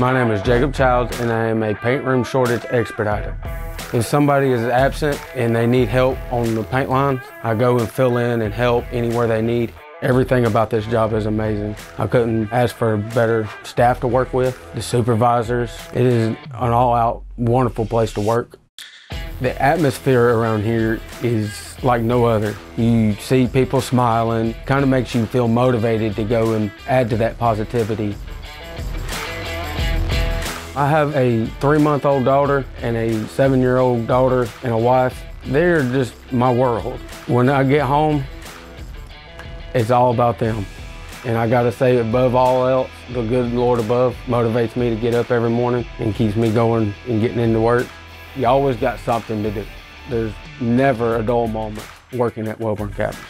My name is Jacob Childs and I am a paint room shortage expediter. If somebody is absent and they need help on the paint lines, I go and fill in and help anywhere they need. Everything about this job is amazing. I couldn't ask for a better staff to work with. The supervisors, it is an all-out wonderful place to work. The atmosphere around here is like no other. You see people smiling, kind of makes you feel motivated to go and add to that positivity. I have a 3-month-old daughter and a 7-year-old daughter and a wife. They're just my world. When I get home, it's all about them. And I gotta say, above all else, the good Lord above motivates me to get up every morning and keeps me going and getting into work. You always got something to do. There's never a dull moment working at Wellborn Cabinets.